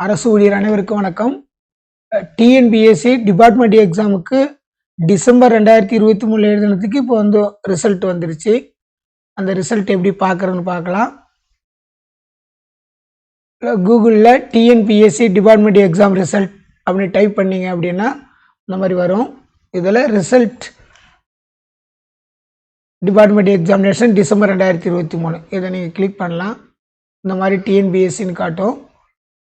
அரசு ஊழியர் அனைவருக்கும் வணக்கம். டிஎன்பிஎஸ்சி டிபார்ட்மெண்ட் எக்ஸாமுக்கு டிசம்பர் 2023 எழுதினதுக்கு இப்போ வந்து ரிசல்ட் வந்துருச்சு. அந்த ரிசல்ட் எப்படி பார்க்குறதுன்னு பார்க்கலாம். கூகுளில் டிஎன்பிஎஸ்சி டிபார்ட்மெண்ட் எக்ஸாம் ரிசல்ட் அப்படின்னு டைப் பண்ணிங்க அப்படின்னா இந்த மாதிரி வரும். இதில் ரிசல்ட் டிபார்ட்மெண்ட் எக்ஸாமினேஷன் டிசம்பர் 2023 இதை நீங்கள் கிளிக் பண்ணலாம். இந்த மாதிரி டிஎன்பிஎஸ்சின்னு காட்டும்.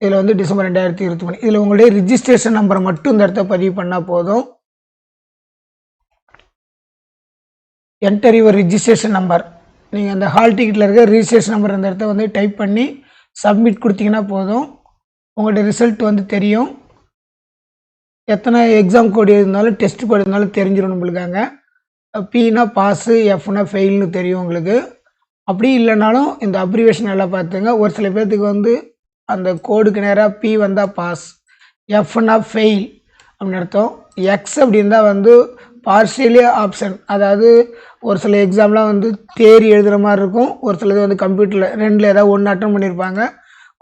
இதில் வந்து டிசம்பர் 2023 இதில் உங்களுடைய ரிஜிஸ்ட்ரேஷன் நம்பரை மட்டும் இந்த இடத்த பதிவு பண்ணால் போதும். என்டர் யுவர் ரிஜிஸ்ட்ரேஷன் நம்பர், நீங்கள் அந்த ஹால் டிக்கெட்டில் இருக்க ரிஜிஸ்ட்ரேஷன் நம்பர் அந்த இடத்த வந்து டைப் பண்ணி சப்மிட் கொடுத்தீங்கன்னா போதும். உங்களுடைய ரிசல்ட் வந்து தெரியும். எத்தனை எக்ஸாம் கோடு இருந்தாலும் டெஸ்ட் கோடு இருந்தாலும் தெரிஞ்சிடும் நம்மளுக்காங்க. பின்னா பாஸு, எஃப்னா ஃபெயில்னு தெரியும் உங்களுக்கு. அப்படி இல்லைனாலும் இந்த அப்ரிவேஷன் எல்லாம் பார்த்துங்க. ஒரு சில பேர்த்துக்கு வந்து அந்த கோடுக்கு நேராக பி வந்தால் பாஸ், எஃப்னா ஃபெயில் அப்படின்னு அர்த்தம். எக்ஸ் அப்படின்னா வந்து பார்ஷியலி ஆப்ஷன், அதாவது ஒரு சில எக்ஸாம்லாம் வந்து தேரி எழுதுகிற மாதிரி இருக்கும். ஒரு சிலது வந்து கம்ப்யூட்டரில் ரெண்டில் ஏதாவது ஒன்று அட்டன் பண்ணியிருப்பாங்க,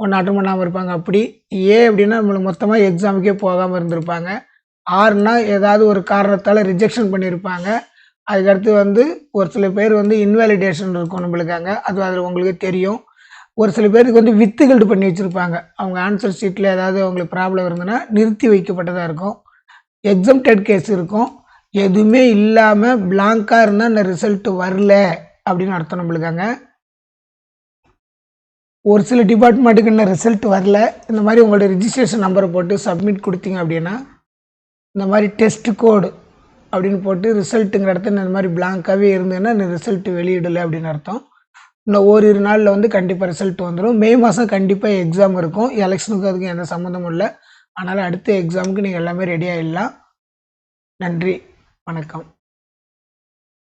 ஒன்று அட்டன் பண்ணாமல் இருப்பாங்க. அப்படி ஏ அப்படின்னா நம்மளுக்கு மொத்தமாக எக்ஸாமுக்கே போகாமல் இருந்திருப்பாங்க. ஆறுனா ஏதாவது ஒரு காரணத்தால் ரிஜெக்ஷன் பண்ணியிருப்பாங்க. அதுக்கடுத்து வந்து ஒரு சில பேர் வந்து இன்வேலிடேஷன் இருக்கும் நம்மளுக்காங்க, அது அதில் உங்களுக்கு தெரியும். ஒரு சில பேருக்கு வந்து வித்துகள்டு பண்ணி வச்சுருப்பாங்க. அவங்க ஆன்சர் ஷீட்டில் ஏதாவது அவங்களுக்கு ப்ராப்ளம் இருந்ததுன்னா நிறுத்தி வைக்கப்பட்டதாக இருக்கும். எக்ஸம்டட் கேஸ் இருக்கும். எதுவுமே இல்லாமல் பிளாங்காக இருந்தால் இந்த ரிசல்ட் வரல அப்படின்னு அர்த்தம் நம்மளுக்காங்க. ஒரு சில டிபார்ட்மெண்ட்டுக்கு இன்னும் ரிசல்ட் வரல. இந்த மாதிரி உங்களோட ரிஜிஸ்ட்ரேஷன் நம்பரை போட்டு சப்மிட் கொடுத்தீங்க அப்படின்னா இந்த மாதிரி டெஸ்ட் கோடு அப்படின்னு போட்டு ரிசல்ட்டுங்கிற இடத்துல இந்த மாதிரி பிளாங்காகவே இருந்ததுன்னா இந்த ரிசல்ட் வெளியிடலை அப்படின்னு அர்த்தம். இன்னும் ஓரிரு நாளில் வந்து கண்டிப்பாக ரிசல்ட் வந்துடும். மே மாதம் கண்டிப்பாக எக்ஸாம் இருக்கும். எலெக்ஷனுக்கு அதுக்கு எந்த சம்மந்தமும் இல்லை. அதனால் அடுத்த எக்ஸாமுக்கு நீங்கள் எல்லாமே ரெடி ஆகிடலாம். நன்றி, வணக்கம்.